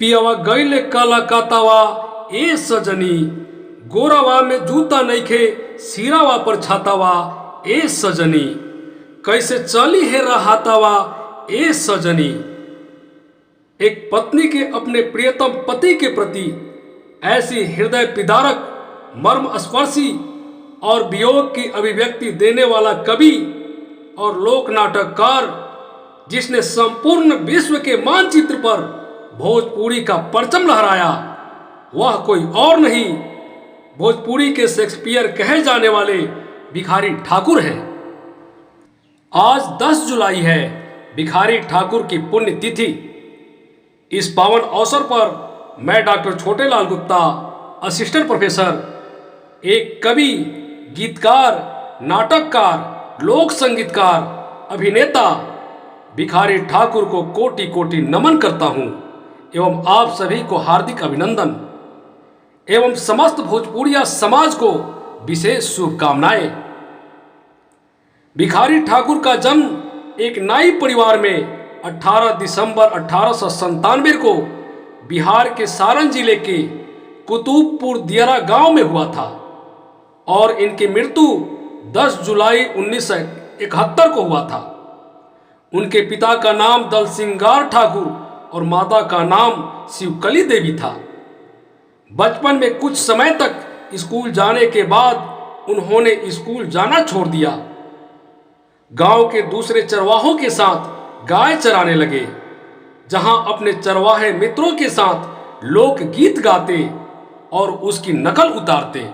पियवा गईले काला कातावा ए सजनी, गोरावा में जूता नइखे सिरावा पर छातावा ए सजनी, कैसे चली है रहातावा ए सजनी। एक पत्नी के अपने प्रियतम पति के प्रति ऐसी हृदय पिदारक, मर्म स्पर्शी और वियोग की अभिव्यक्ति देने वाला कवि और लोक नाटककार, जिसने संपूर्ण विश्व के मानचित्र पर भोजपुरी का परचम लहराया, वह कोई और नहीं, भोजपुरी के शेक्सपियर कहे जाने वाले भिखारी ठाकुर हैं। आज 10 जुलाई है, भिखारी ठाकुर की पुण्यतिथि। इस पावन अवसर पर मैं doctor Chhotelal Gupta, assistant professor, एक कवि, गीतकार, नाटककार, लोक संगीतकार, अभिनेता भिखारी ठाकुर को कोटि कोटि नमन करता हूं एवं आप सभी को हार्दिक अभिनंदन एवं समस्त भोजपुरिया समाज को विशेष शुभकामनाएं। भिखारी ठाकुर का जन्म एक नाई परिवार में 18 दिसंबर 1897 को बिहार के सारण जिले के कुतुबपुर दियारा गांव में हुआ था और इनकी मृत्यु 10 जुलाई 1971 को हुआ था। उनके पिता का नाम दलसिंगार ठाकुर और माता का नाम शिवकली देवी था। बचपन में कुछ समय तक स्कूल जाने के बाद उन्होंने स्कूल जाना छोड़ दिया। गांव के दूसरे चरवाहों के साथ गाय चराने लगे, जहां अपने चरवाहे मित्रों के साथ लोक गीत गाते और उसकी नकल उतारते।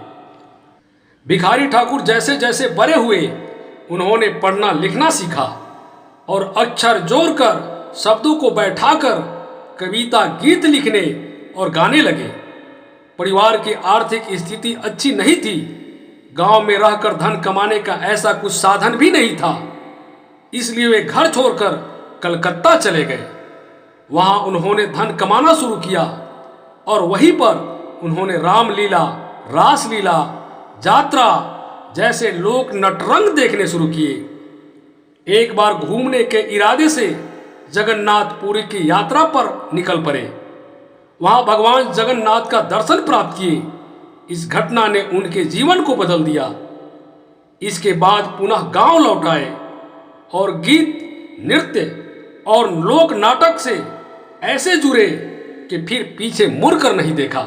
भिखारी ठाकुर जैसे जैसे बड़े हुए, उन्होंने पढ़ना लिखना सीखा और अक्षर जोड़कर, शब्दों को बैठाकर कविता, गीत लिखने और गाने लगे। परिवार की आर्थिक स्थिति अच्छी नहीं थी। गांव में रहकर धन कमाने का ऐसा कुछ साधन भी नहीं था, इसलिए वे घर छोड़कर कलकत्ता चले गए। वहां उन्होंने धन कमाना शुरू किया और वहीं पर उन्होंने रामलीला, रासलीला, यात्रा जैसे लोक नटरंग देखने शुरू किए। एक बार घूमने के इरादे से जगन्नाथपुरी की यात्रा पर निकल पड़े। वहां भगवान जगन्नाथ का दर्शन प्राप्त किए। इस घटना ने उनके जीवन को बदल दिया। इसके बाद पुनः गांव लौट आए और गीत, नृत्य और लोक नाटक से ऐसे जुड़े कि फिर पीछे मुड़कर नहीं देखा।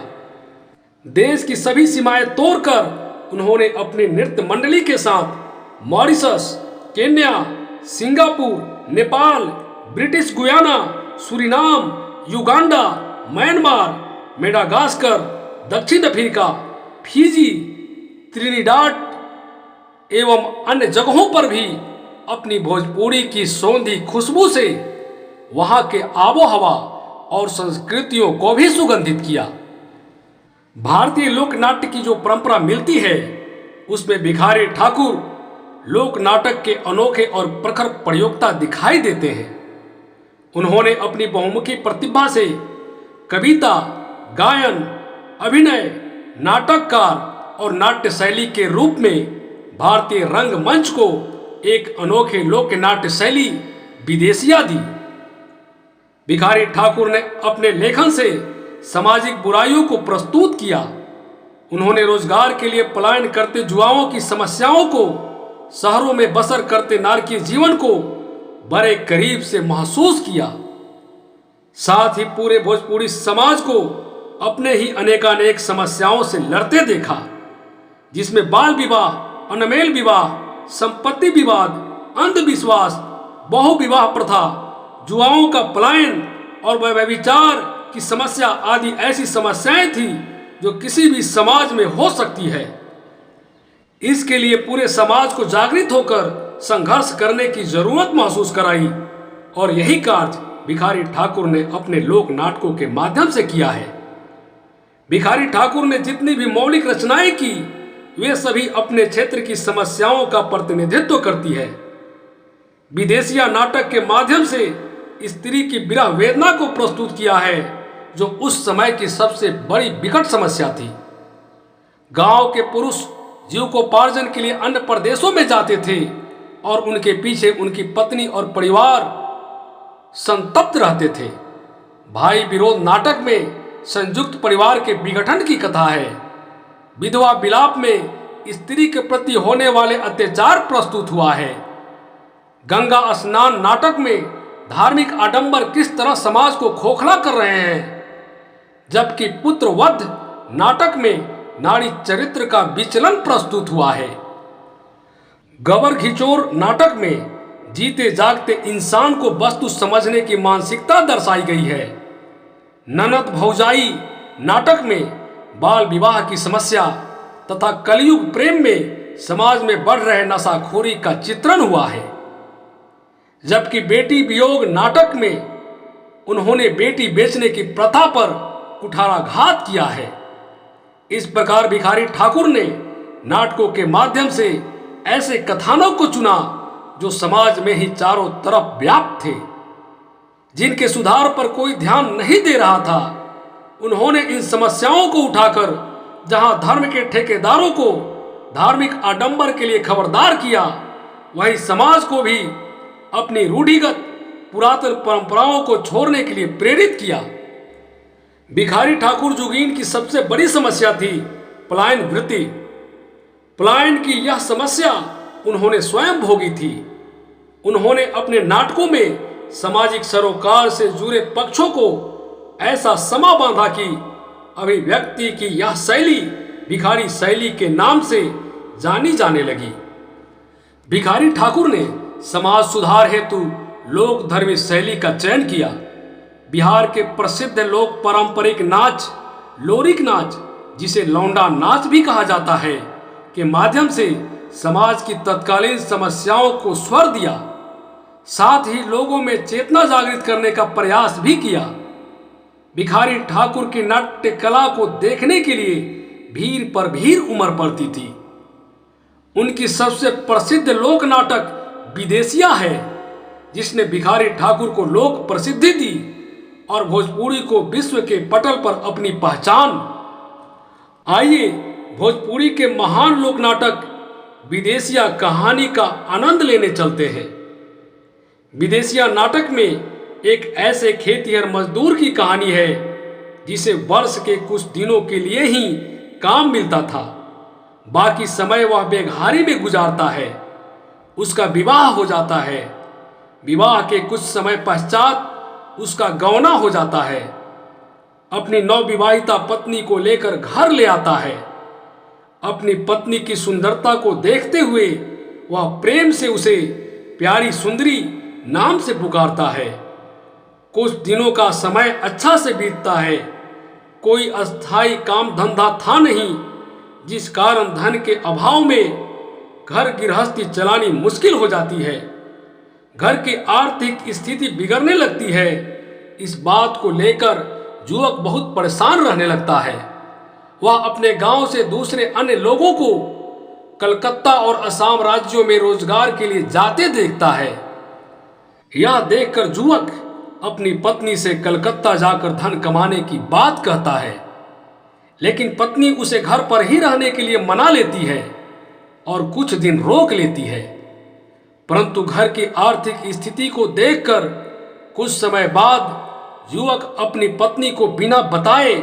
देश की सभी सीमाएं तोड़कर उन्होंने अपनी नृत्य मंडली के साथ Mauritius, Kenya, Singapore, Nepal, British Guyana, Suriname, Uganda, Myanmar, Madagascar, दक्षिण अफ्रीका, फिजी, त्रिनिडाद एवं अन्य जगहों पर भी अपनी भोजपुरी की सौंधी खुशबू से वहां के आबो हवा और संस्कृतियों को भी सुगंधित किया। भारतीय लोक नाट्य की जो परंपरा मिलती है, उसमें भिखारी ठाकुर लोक नाटक के अनोखे और प्रखर प्रयोक्ता दिखाई देते हैं। उन्होंने अपनी बहुमुखी प्रतिभा से कविता, गायन, अभिनय, नाटककार और नाट्य शैली के रूप में भारतीय रंगमंच को एक अनोखे लोक नाट्य शैली विदेशिया दी। भिखारी ठाकुर ने अपने लेखन से सामाजिक बुराइयों को प्रस्तुत किया। उन्होंने रोजगार के लिए पलायन करते युवाओं की समस्याओं को, शहरों में बसर करते नारकीय जीवन को बड़े करीब से महसूस किया। साथ ही पूरे भोजपुरी समाज को अपने ही अनेकानेक समस्याओं से लड़ते देखा, जिसमें बाल विवाह, अनमेल विवाह, संपत्ति विवाद, अंधविश्वास, बहुविवाह प्रथा, युवाओं का पलायन और व्यभिचार की समस्या आदि ऐसी समस्याएं थी जो किसी भी समाज में हो सकती है। इसके लिए पूरे समाज को जागृत होकर संघर्ष करने की जरूरत महसूस कराई और यही कार्य भिखारी ठाकुर ने अपने लोक नाटकों के माध्यम से किया है। भिखारी ठाकुर ने जितनी भी मौलिक रचनाएं की, वे सभी अपने क्षेत्र की समस्याओं का प्रतिनिधित्व करती है। विदेशिया नाटक के माध्यम से स्त्री की विरह वेदना को प्रस्तुत किया है, जो उस समय की सबसे बड़ी विकट समस्या थी। गांव के पुरुष जीविकोपार्जन के लिए अन्य प्रदेशों में जाते थे और उनके पीछे उनकी पत्नी और परिवार संतप्त रहते थे। भाई विरोध नाटक में संयुक्त परिवार के विघटन की कथा है। विधवा विलाप में स्त्री के प्रति होने वाले अत्याचार प्रस्तुत हुआ है। गंगा स्नान नाटक में धार्मिक आडंबर किस तरह समाज को खोखला कर रहे हैं, जबकि पुत्रवध नाटक में नारी चरित्र का विचलन प्रस्तुत हुआ है। गबर घिचोर नाटक में जीते जागते इंसान को वस्तु समझने की मानसिकता दर्शाई गई है। ननद भौजाई नाटक में बाल विवाह की समस्या तथा कलयुग प्रेम में समाज में बढ़ रहे नशाखोरी का चित्रण हुआ है। जबकि बेटी वियोग नाटक में उन्होंने बेटी बेचने की प्रथा पर कुठाराघात किया है। इस प्रकार भिखारी ठाकुर ने नाटकों के माध्यम से ऐसे कथानक को चुना जो समाज में ही चारों तरफ व्याप्त थे, जिनके सुधार पर कोई ध्यान नहीं दे रहा था। उन्होंने इन समस्याओं को उठाकर जहां धर्म के ठेकेदारों को धार्मिक आडंबर के लिए खबरदार किया, वहीं समाज को भी अपनी रूढ़िगत पुरातन परंपराओं को छोड़ने के लिए प्रेरित किया। भिखारी ठाकुर जोगीन की सबसे बड़ी समस्या थी पलायन वृत्ति। पलायन की यह समस्या उन्होंने स्वयं भोगी थी। उन्होंने अपने नाटकों में सामाजिक सरोकार से जुड़े पक्षों को ऐसा समा बांधा कि अभिव्यक्ति की यह शैली भिखारी शैली के नाम से जानी जाने लगी। भिखारी ठाकुर ने समाज सुधार हेतु लोक धर्मी शैली का चयन किया। बिहार के प्रसिद्ध लोक पारंपरिक नाच लोरिक नाच, जिसे लौंडा नाच भी कहा जाता है, के माध्यम से समाज की तत्कालीन समस्याओं को स्वर दिया। साथ ही लोगों में चेतना जागृत करने का प्रयास भी किया। भिखारी ठाकुर की नाट्य कला को देखने के लिए भीड़ पर भीड़ उमड़ पड़ती थी। उनकी सबसे प्रसिद्ध लोक नाटक विदेशिया है, जिसने भिखारी ठाकुर को लोक प्रसिद्धि दी और भोजपुरी को विश्व के पटल पर अपनी पहचान। आइए भोजपुरी के महान लोक नाटक विदेशिया कहानी का आनंद लेने चलते हैं। विदेशिया नाटक में एक ऐसे खेतिहर मजदूर की कहानी है जिसे वर्ष के कुछ दिनों के लिए ही काम मिलता था, बाकी समय वह बेघारी में गुजारता है। उसका विवाह हो जाता है। विवाह के कुछ समय पश्चात उसका गौना हो जाता है। अपनी नवविवाहिता पत्नी को लेकर घर ले आता है। अपनी पत्नी की सुंदरता को देखते हुए वह प्रेम से उसे प्यारी सुंदरी नाम से पुकारता है। कुछ दिनों का समय अच्छा से बीतता है। कोई अस्थायी काम धंधा था नहीं, जिस कारण धन के अभाव में घर गृहस्थी चलानी मुश्किल हो जाती है। घर की आर्थिक स्थिति बिगड़ने लगती है। इस बात को लेकर युवक बहुत परेशान रहने लगता है। वह अपने गांव से दूसरे अन्य लोगों को कलकत्ता और असम राज्यों में रोजगार के लिए जाते देखता है। यह देखकर युवक अपनी पत्नी से कलकत्ता जाकर धन कमाने की बात कहता है, लेकिन पत्नी उसे घर पर ही रहने के लिए मना लेती है और कुछ दिन रोक लेती है। परंतु घर की आर्थिक स्थिति को देखकर कुछ समय बाद युवक अपनी पत्नी को बिना बताए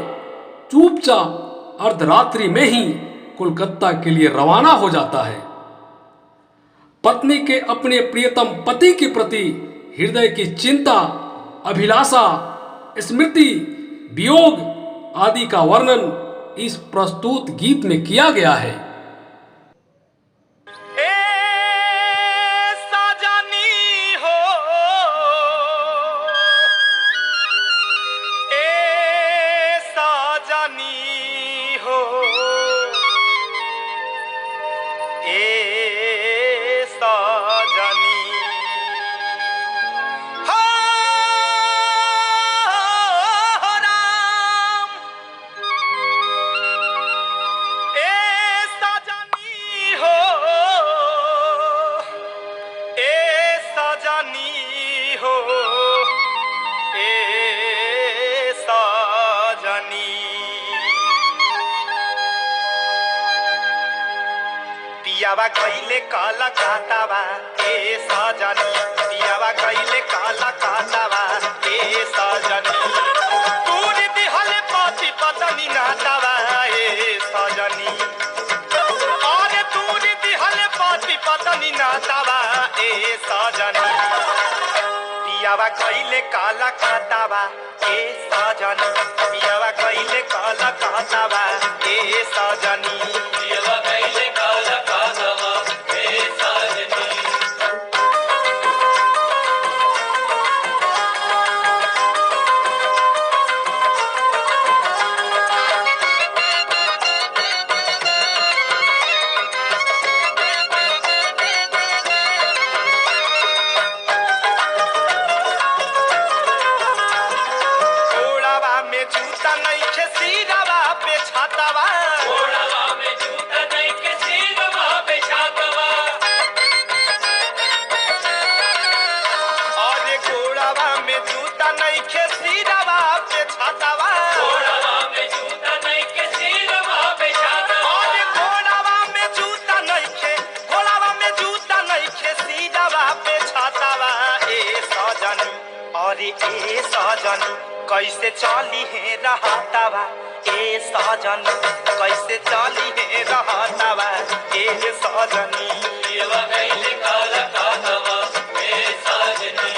चुपचाप अर्धरात्रि में ही कोलकाता के लिए रवाना हो जाता है। पत्नी के अपने प्रियतम पति के प्रति हृदय की चिंता, अभिलाषा, स्मृति, वियोग आदि का वर्णन इस प्रस्तुत गीत में किया गया है। पियावा कइले काला काटावा ए सजनी, पियावा कइले काला काटावा ए सजनी। पियावा कइले काला कातावा ए सजनी पियावा कइले काला कातावा ए सजनी पियावा कइले काला कातावा ए सजनी जूता नहीं के सीरवा पे छातावा घोड़ावा में जूता नहीं के सीरवा पे छातावा अरे घोड़ावा में जूता नहीं के सीरवा पे छातावा घोड़ावा में जूता नहीं के सीरवा पे छातावा अरे घोड़ावा में जूता नहीं के घोड़ावा में जूता नहीं के सीरवा पे छातावा ए सजनी अरे ए सजनी कैसे चली है रहतावा ए सजनी कैसे चली है रहतावा ए सजनी पियावा कइले काला कातावा ए सजनी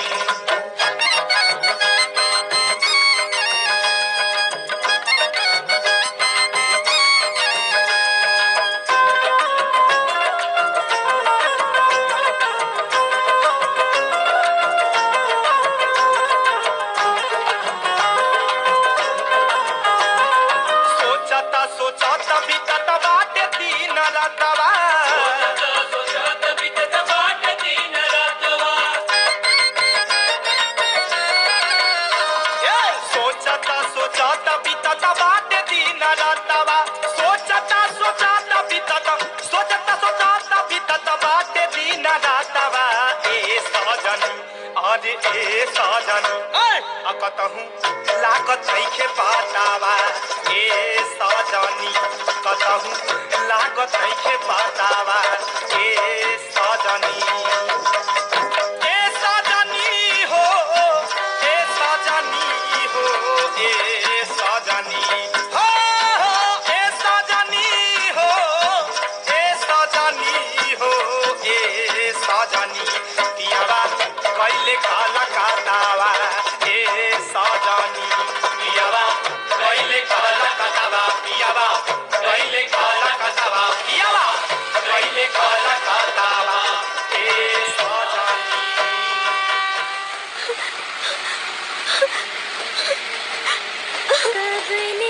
सोचता बीतत बाटे दिन रातवा सोचता बीतत बाटे दिन रातवा सोचता बीतत बाटे दिन रातवा सोचता बीतत बाटे दिन रातवा ए सजनी अरे ए सजनी कतहूँ लागत नइखे पातावा ए सजनी कतहूँ लागत नइखे पातावा ए सजनी हो ए सजनी हो ए सजनी हो ए सजनी हो ए सजनी हो ए सजनी पियावा कइले काला कातावा ए सजनी पियावा कइले काला कातावा पियावा कइले काला कातावा पियावा कइले काला कातावा ए सजनी कबने